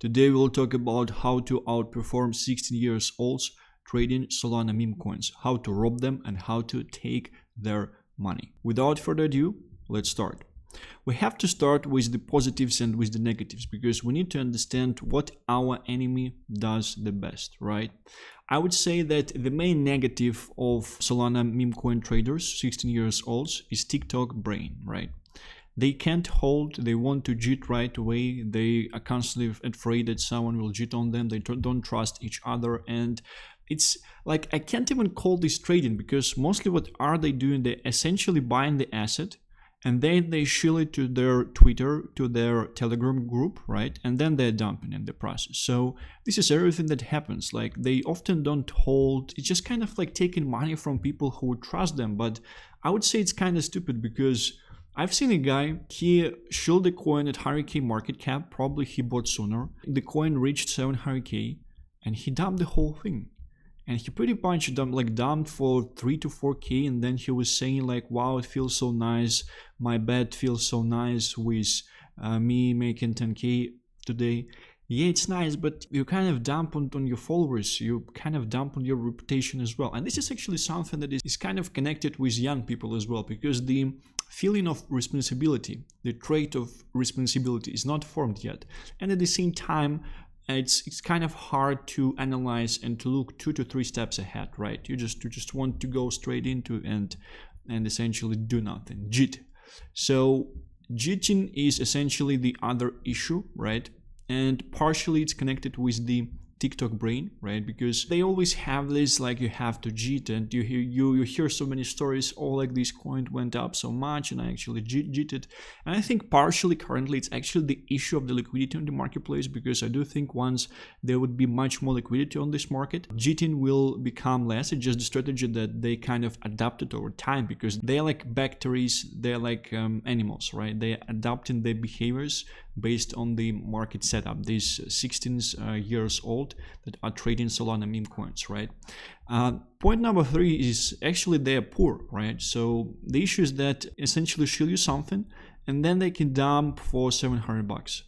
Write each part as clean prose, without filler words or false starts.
Today we'll talk about how to outperform 16 years olds trading Solana meme coins, how to rob them and how to take their money. Without further ado, let's start. We have to start with the positives and with the negatives because we need to understand what our enemy does the best, right? I would say that the main negative of Solana meme coin traders, 16 years olds, is TikTok brain, right? They can't hold, they want to cheat right away, they are constantly afraid that someone will cheat on them, they don't trust each other, and it's like, I can't even call this trading because mostly what are they doing? They're essentially buying the asset and then they shill it to their Twitter, to their Telegram group, right? And then they're dumping in the process. So this is everything that happens. Like, they often don't hold, it's just kind of like taking money from people who would trust them. But I would say it's kind of stupid because I've seen a guy, he shilled the coin at 100k market cap, probably he bought sooner. The coin reached 700k and he dumped the whole thing. And he pretty much dumped for 3 to 4k, and then he was saying like, wow, it feels so nice, my bet feels so nice with me making 10k today. Yeah, it's nice, but you kind of dump on your followers, you kind of dump on your reputation as well. And this is actually something that is kind of connected with young people as well, because the feeling of responsibility, the trait of responsibility is not formed yet. And at the same time, it's kind of hard to analyze and to look 2 to 3 steps ahead, right? You just want to go straight into and essentially do nothing, cheat. So cheating is essentially the other issue, right? And partially it's connected with the TikTok brain, right? Because they always have this, like, you have to cheat, and you hear so many stories, oh, like this coin went up so much and I actually cheated. And I think partially currently it's actually the issue of the liquidity on the marketplace, because I do think once there would be much more liquidity on this market, cheating will become less. It's just a strategy that they kind of adapted over time, because they're like bacteries, they're like animals, right? They're adapting their behaviors based on the market setup. These 16 years old that are trading Solana meme coins, right? Point number 3 is actually they're poor, right? So the issue is that essentially shill you something and then they can dump for $700.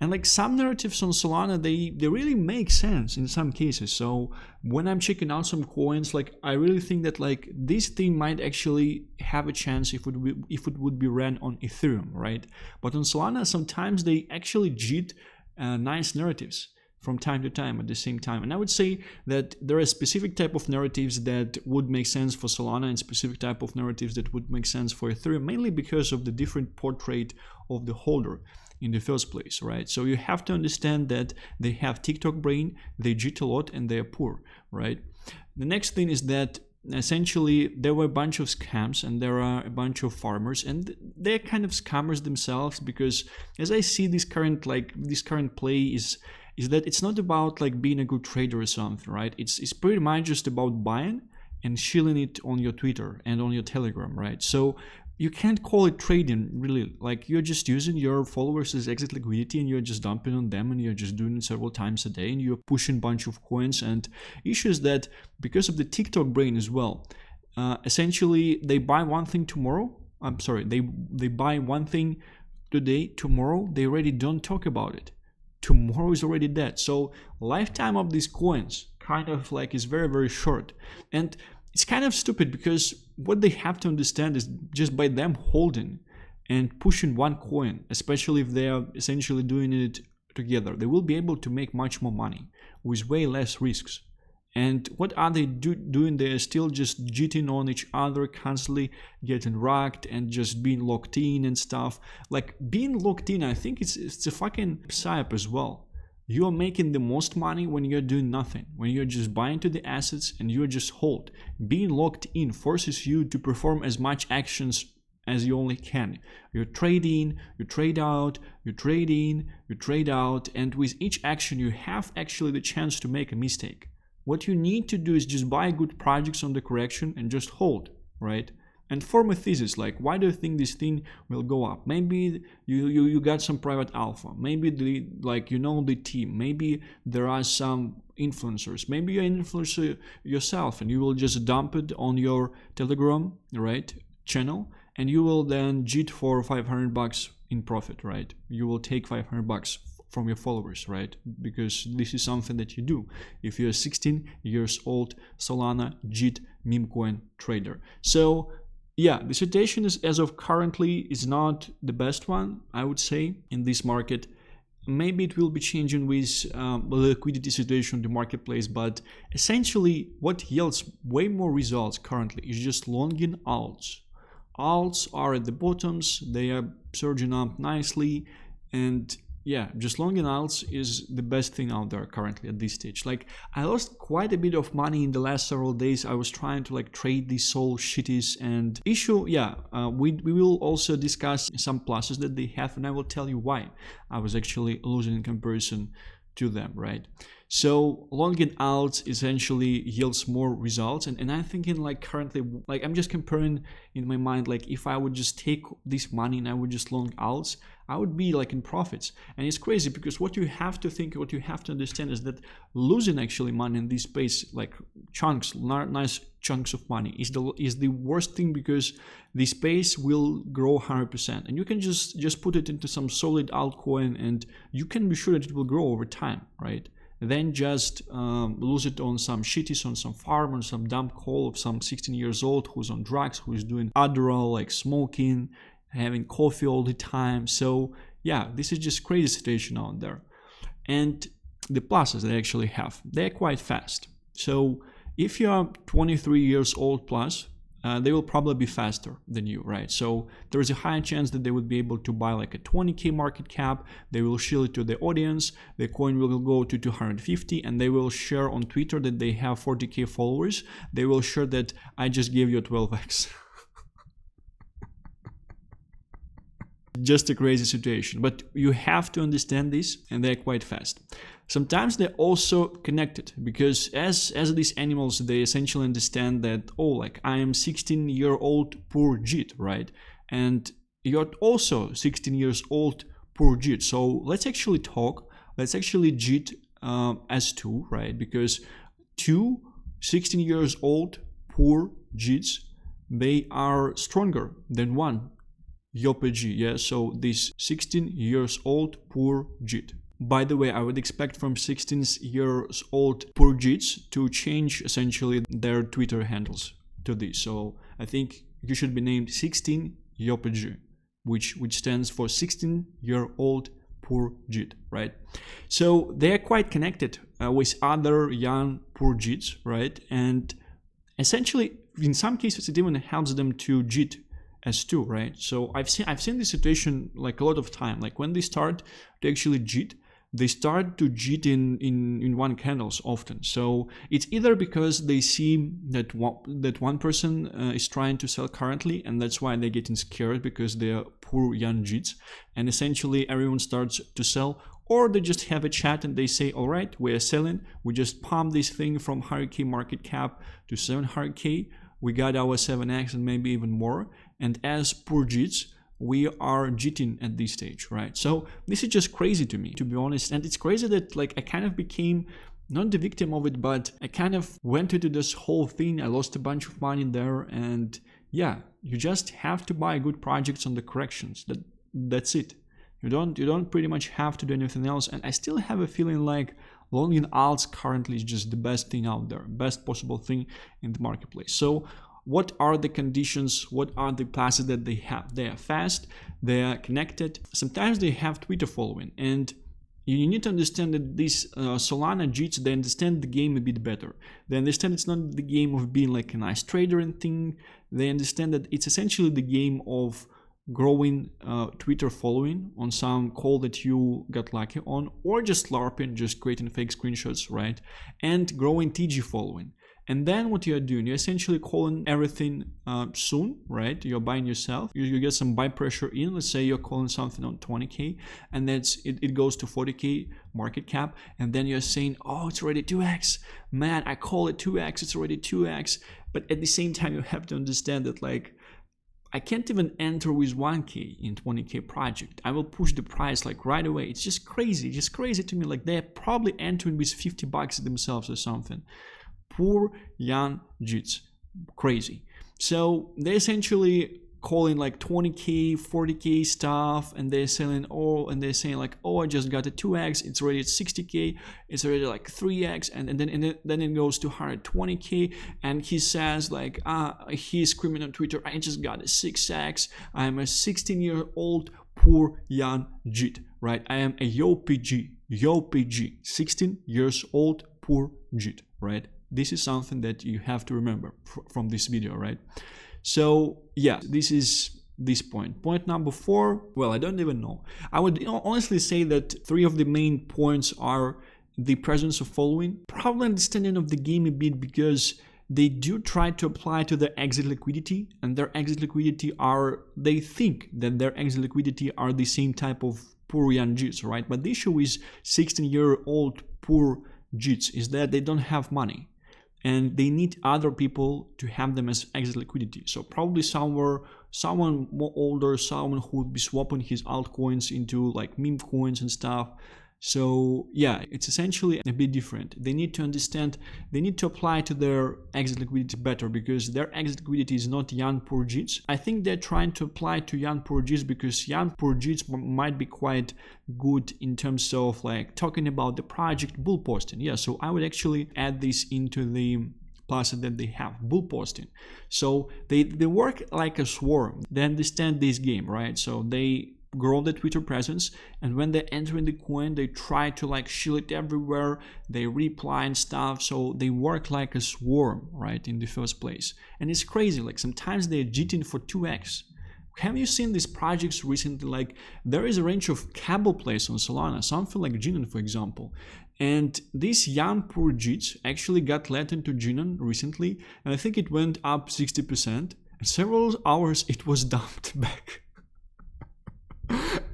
And like some narratives on Solana, they really make sense in some cases. So when I'm checking out some coins, like I really think that like this thing might actually have a chance if it would be ran on Ethereum, right? But on Solana, sometimes they actually cheat nice narratives from time to time at the same time. And I would say that there are specific type of narratives that would make sense for Solana and specific type of narratives that would make sense for Ethereum, mainly because of the different portrait of the holder in the first place, right? So you have to understand that they have TikTok brain, they cheat a lot, and they are poor, right? The next thing is that essentially there were a bunch of scams and there are a bunch of farmers, and they're kind of scammers themselves, because as I see this current play is that it's not about like being a good trader or something, right? It's pretty much just about buying and shilling it on your Twitter and on your Telegram, right? So you can't call it trading, really. Like, you're just using your followers as exit liquidity and you're just dumping on them, and you're just doing it several times a day, and you're pushing a bunch of coins. And issues that because of the TikTok brain as well, essentially they buy one thing tomorrow. I'm sorry, they buy one thing today, tomorrow they already don't talk about it. Tomorrow is already dead. So lifetime of these coins kind of like is very, very short. And it's kind of stupid, because what they have to understand is just by them holding and pushing one coin, especially if they are essentially doing it together, they will be able to make much more money with way less risks. And what are they doing? They're still just cheating on each other, constantly getting racked and just being locked in and stuff. Like, being locked in, I think it's a fucking psyop as well. You're making the most money when you're doing nothing, when you're just buying to the assets and you're just hold. Being locked in forces you to perform as much actions as you only can. You're trading, you trade out, you trade in, you trade out, and with each action you have actually the chance to make a mistake. What you need to do is just buy good projects on the correction and just hold, right? And form a thesis, like, why do you think this thing will go up? Maybe you got some private alpha, maybe the team, maybe there are some influencers, maybe you're an influencer yourself and you will just dump it on your Telegram, right, channel, and you will then cheat for $500 in profit, right? You will take $500 from your followers, right? Because this is something that you do if you're a 16 years old Solana Jeet Memecoin trader. So yeah, the situation is, as of currently, is not the best one, I would say, in this market. Maybe it will be changing with the liquidity situation in the marketplace, but essentially what yields way more results currently is just longing alts. Alts are at the bottoms, they are surging up nicely, and yeah, just longing alts is the best thing out there currently at this stage. Like, I lost quite a bit of money in the last several days. I was trying to like trade these Sol shitties, and issue, yeah, we will also discuss some pluses that they have, and I will tell you why I was actually losing in comparison to them, right? So longing alts essentially yields more results, and I'm thinking like currently, like I'm just comparing in my mind, like if I would just take this money and I would just long alts, I would be like in profits. And it's crazy because what you have to think, what you have to understand is that losing actually money in this space, like chunks, nice chunks of money, is the worst thing, because the space will grow 100%, and you can just put it into some solid altcoin and you can be sure that it will grow over time, right? Then just lose it on some shitties, on some farm, on some dumb call of some 16 years old who's on drugs, who's doing Adderall, like smoking, having coffee all the time. So yeah, this is just crazy situation out there. And the pluses they actually have, they're quite fast. So if you are 23 years old plus, they will probably be faster than you, right? So there is a high chance that they would be able to buy like a 20k market cap. They will show it to the audience. The coin will go to 250, and they will share on Twitter that they have 40k followers. They will share that I just gave you a 12x. Just a crazy situation, but you have to understand this, and they're quite fast. Sometimes they're also connected, because as these animals, they essentially understand that, oh, like I am 16-year-old poor Jeet, right? And you're also 16 years old poor Jeet. So let's actually talk. Let's actually Jeet as two, right? Because two 16 years old poor Jeets, they are stronger than one YOPG, yeah, so this 16 years old poor Jeet. By the way, I would expect from 16 years old poor Jeets to change essentially their Twitter handles to this. So I think you should be named 16 YOPG, which stands for 16-year-old poor Jeet, right? So they're quite connected with other young poor Jeets, right? And essentially, in some cases, it even helps them to Jeet as two, right? So I've seen this situation like a lot of time. Like when they start to actually Jeet, they start to Jeet in one candles often. So it's either because they see that one person is trying to sell currently, and that's why they're getting scared because they're poor young Jeets, and essentially everyone starts to sell, or they just have a chat and they say, all right, we're selling, we just pump this thing from 100k market cap to 700k, we got our 7x and maybe even more. And as poor Jeets, we are Jeeting at this stage, right? So this is just crazy to me, to be honest. And it's crazy that like I kind of became not the victim of it, but I kind of went into this whole thing. I lost a bunch of money there, and yeah, you just have to buy good projects on the corrections. That's it. You don't pretty much have to do anything else. And I still have a feeling like longing alts currently is just the best thing out there, best possible thing in the marketplace. So what are the conditions? What are the pluses that they have? They are fast, they are connected. Sometimes they have Twitter following, and you need to understand that these Solana Jeets, they understand the game a bit better. They understand it's not the game of being like a nice trader and thing. They understand that it's essentially the game of growing Twitter following on some call that you got lucky on, or just LARPing, just creating fake screenshots, right? And growing TG following. And then what you're doing, you're essentially calling everything soon, right? You're buying yourself. You get some buy pressure in. Let's say you're calling something on 20k, and that's it goes to 40k market cap, and then you're saying, oh, it's already 2x. Man, I call it 2x. It's already 2x. But at the same time, you have to understand that like I can't even enter with 1k in 20k project. I will push the price like right away. It's just crazy to me. Like they're probably entering with $50 themselves or something. Poor young Jeets, crazy. So they essentially calling like 20k 40k stuff, and they're selling all, and they're saying like, oh, I just got a 2x, it's already at 60k, it's already like 3x, and then it goes to 120k, and he says like, he's screaming on Twitter, I just got a 6x, I'm a 16-year-old poor young Jeet, right? I am a YoPG, 16 years old poor Jeet, right? This is something that you have to remember from this video, right? So yeah, this is this point. Point number 4, well, I don't even know. I would honestly say that 3 of the main points are the presence of following, probably understanding of the game a bit, because they do try to apply to their exit liquidity, and their exit liquidity they think that their exit liquidity are the same type of poor young Jeets, right? But the issue with 16-year-old poor Jeets is that they don't have money, and they need other people to have them as exit liquidity. So probably someone more older, someone who would be swapping his altcoins into like meme coins and stuff. So yeah, it's essentially a bit different. They need to understand, they need to apply to their exit liquidity better, because their exit liquidity is not young poor Jeets. I think they're trying to apply to young poor Jeets because young poor Jeets might be quite good in terms of like talking about the project, bull posting. Yeah, so I would actually add this into the plus that they have, bull posting. So they work like a swarm. They understand this game, right? So they grow the Twitter presence, and when they enter in the coin, they try to like shield it everywhere, they reply and stuff, so they work like a swarm, right, in the first place. And it's crazy, like sometimes they're cheating for 2x. Have you seen these projects recently? Like there is a range of cable plays on Solana, something like Jinan, for example, and these young poor Jeets actually got let into Jinan recently, and I think it went up 60%, and several hours it was dumped back.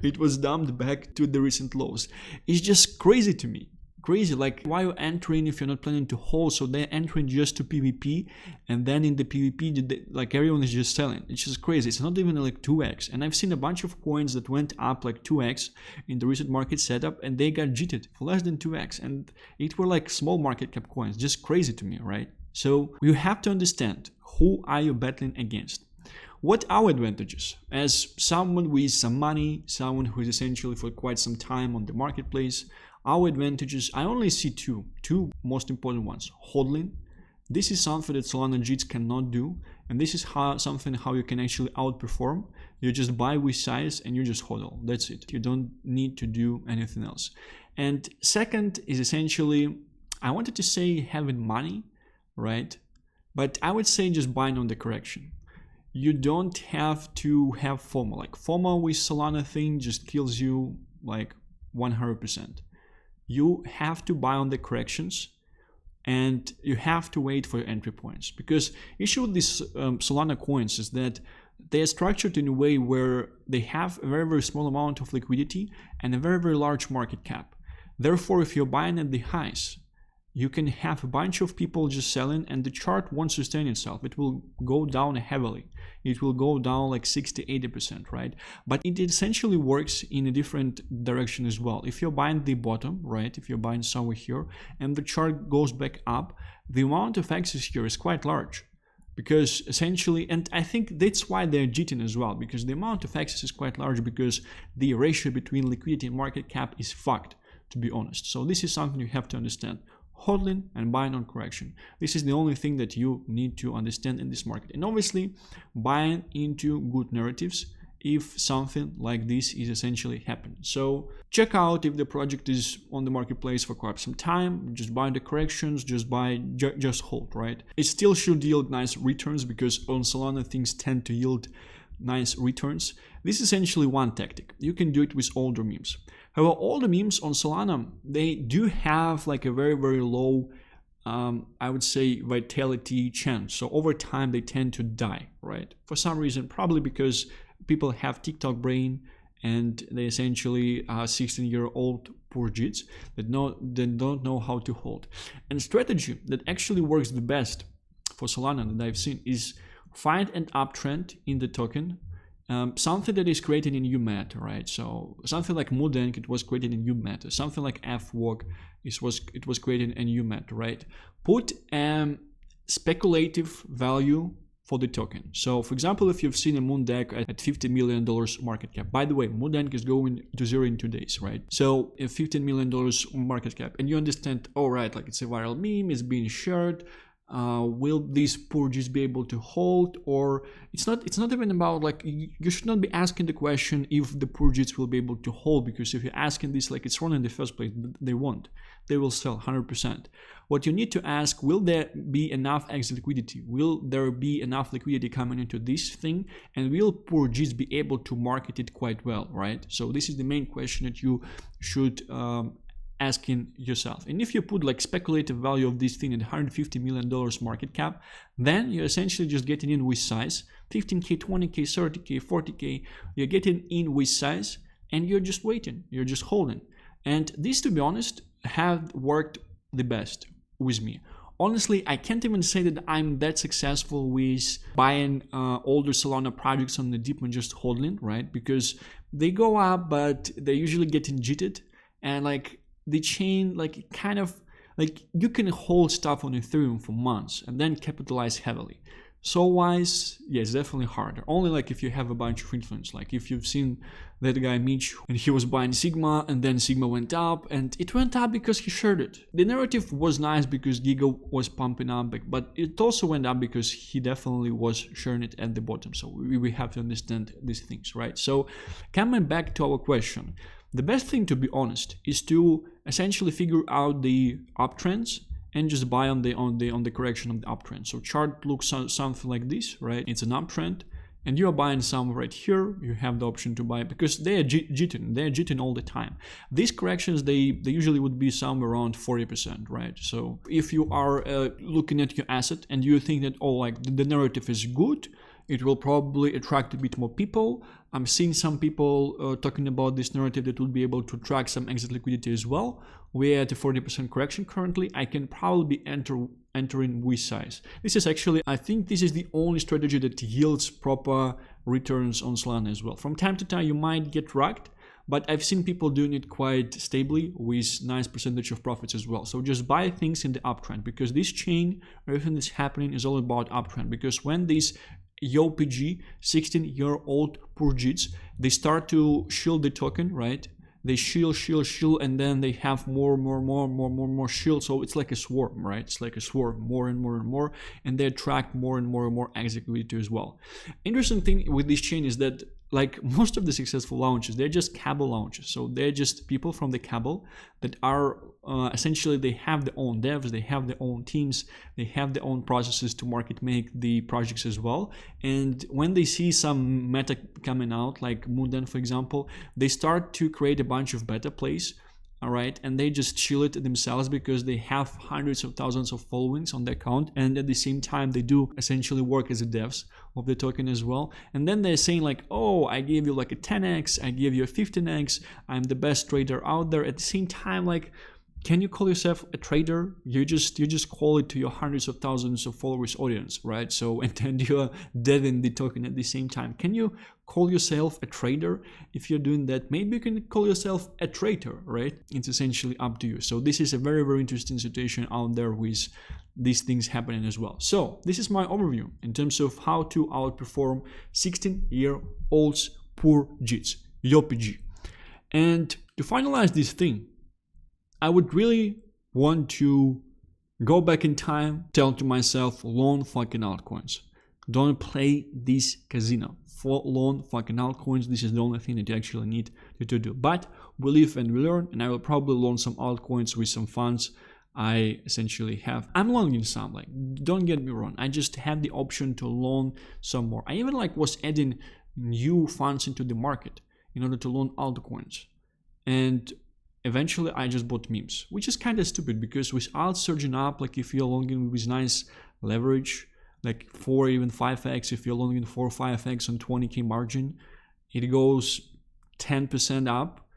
It was dumped back to the recent lows. It's just crazy to me. Crazy, like why you entering if you're not planning to hold? So they're entering just to PvP, and then in the PvP, like everyone is just selling. It's just crazy. It's not even like 2x. And I've seen a bunch of coins that went up like 2x in the recent market setup, and they got jitted for less than 2x. And it were like small market cap coins. Just crazy to me, right? So you have to understand, who are you battling against? What are our advantages? As someone with some money, someone who is essentially for quite some time on the marketplace, our advantages, I only see two most important ones. Hodling. This is something that Solana Jeets cannot do, and this is something how you can actually outperform. You just buy with size and you just hodl. That's it. You don't need to do anything else. And second is essentially, I wanted to say having money, right? But I would say just buying on the correction. You don't have to have FOMO. Like FOMO with Solana thing just kills you like 100%. You have to buy on the corrections, and you have to wait for your entry points, because issue with these Solana coins is that they are structured in a way where they have a very, very small amount of liquidity and a very, very large market cap. Therefore, if you're buying at the highs, you can have a bunch of people just selling, and the chart won't sustain itself. It will go down heavily. It will go down like 60-80%, right? But it essentially works in a different direction as well. If you're buying the bottom, right? If you're buying somewhere here and the chart goes back up, the amount of access here is quite large. Because essentially, and I think that's why they're cheating as well, because the amount of access is quite large, because the ratio between liquidity and market cap is fucked, to be honest. So this is something you have to understand. Hodling and buying on correction. This is the only thing that you need to understand in this market. And obviously, buying into good narratives if something like this is essentially happening. So check out if the project is on the marketplace for quite some time. Just buy the corrections, just buy, just hold, right? It still should yield nice returns, because on Solana things tend to yield nice returns. This is essentially one tactic. You can do it with older memes. However, all the memes on Solana, they do have like a very, very low, I would say, vitality chance. So over time, they tend to die, right? For some reason, probably because people have TikTok brain, and they essentially are 16-year-old poor Jeets that don't know how to hold. And strategy that actually works the best for Solana that I've seen is find an uptrend in the token. Something that is created in UMAT, right? So something like Mudank, it was created in UMAT. Something like FWOG, it was created in UMAT, right? Put speculative value for the token. So for example, if you've seen a Moon deck at $50 million market cap, by the way, Moon deck is going to zero in 2 days, right? So a $15 million market cap, and you understand, all right, like it's a viral meme, it's being shared. Will these purges be able to hold? Or it's not even about, like, you should not be asking the question if the purges will be able to hold, because if you're asking this, like, it's wrong in the first place. They won't. They will sell 100%. What you need to ask, will there be enough exit liquidity? Will there be enough liquidity coming into this thing? And will purges be able to market it quite well, right? So this is the main question that you should asking yourself. And if you put like speculative value of this thing at $150 million market cap, then you're essentially just getting in with size, 15K, 20K, 30K, 40K, you're getting in with size, and you're just waiting, you're just holding. And this, to be honest, have worked the best with me. Honestly, I can't even say that I'm that successful with buying older Solana projects on the dip and just holding, right? Because they go up, but they're usually getting jitted, and like the chain, like, kind of like, you can hold stuff on Ethereum for months and then capitalize heavily. So wise, yeah, it's definitely harder. Only like if you have a bunch of influence, like if you've seen that guy Mitch and he was buying Sigma, and then Sigma went up, and it went up because he shared it. The narrative was nice because Giga was pumping up, but it also went up because he definitely was sharing it at the bottom. So we have to understand these things, right? So coming back to our question, the best thing, to be honest, is to essentially figure out the uptrends and just buy on the correction of the uptrend. So chart looks something like this, right? It's an uptrend, and you are buying some right here. You have the option to buy because they are jitting. They are jitting all the time. These corrections, they usually would be somewhere around 40%, right? So if you are looking at your asset and you think that, oh, like the narrative is good, it will probably attract a bit more people. I'm seeing some people talking about this narrative that will be able to track some exit liquidity as well. We're at a 40% correction currently. I can probably be entering with size. This is actually, I think this is the only strategy that yields proper returns on Solana as well. From time to time, you might get racked, but I've seen people doing it quite stably with nice percentage of profits as well. So just buy things in the uptrend, because this chain, everything that's happening is all about uptrend. Because when these YoPG 16-year-old purges, they start to shield the token, right? They shield, and then they have more shield. So it's like a swarm, right? It's like a swarm, more and more, and they attract more and more exit liquidity as well. Interesting thing with this chain is that, like most of the successful launches, they're just cabal launches. So they're just people from the cabal that are essentially, they have their own devs, they have their own teams, they have their own processes to market make the projects as well. And when they see some meta coming out, like Moondan, for example, they start to create a bunch of beta plays. All right, and they just chill it themselves because they have hundreds of thousands of followings on the account, and at the same time they do essentially work as a devs of the token as well. And then they're saying like, oh, I gave you like a 10x, I gave you a 15x, I'm the best trader out there. At the same time, like, can you call yourself a trader? You just call it to your hundreds of thousands of followers audience, right? So, and then you're deving the token at the same time. Can you call yourself a trader? If you're doing that, maybe you can call yourself a traitor, right? It's essentially up to you. So this is a very interesting situation out there with these things happening as well. So this is my overview in terms of how to outperform 16-year-olds purges, YoPG. And to finalize this thing, I would really want to go back in time, tell to myself, loan fucking altcoins. Don't play this casino. For loan fucking altcoins, this is the only thing that you actually need to do. But we live and we learn, and I will probably loan some altcoins with some funds I essentially have. I'm loaning some, like, don't get me wrong. I just have the option to loan some more. I even like was adding new funds into the market in order to loan altcoins. And eventually I just bought memes, which is kind of stupid because with alts surging up, like if you're longing with nice leverage, like 4, even 5x, if you're longing 4 or 5x on 20k margin, it goes 10% up,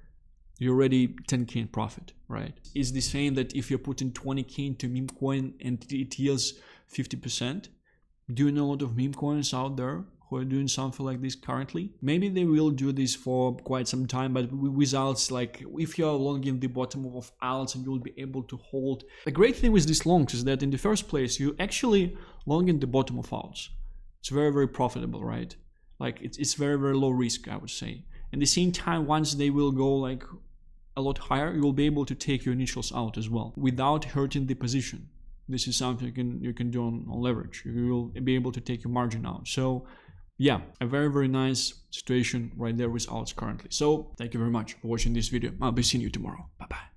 you're already 10k in profit, right? Is the same that if you're putting 20k into Memecoin and it yields 50%? Do you know a lot of Memecoins out there who are doing something like this currently? Maybe they will do this for quite some time, but with alts, like if you're longing the bottom of alts and you'll be able to hold. The great thing with these longs is that in the first place, you actually long in the bottom of alts. It's very, very profitable, right? Like it's very, very low risk, I would say. At the same time, once they will go like a lot higher, you will be able to take your initials out as well without hurting the position. This is something you can do on leverage. You will be able to take your margin out. So yeah, a very, very nice situation right there with alts currently. So thank you very much for watching this video. I'll be seeing you tomorrow. Bye bye.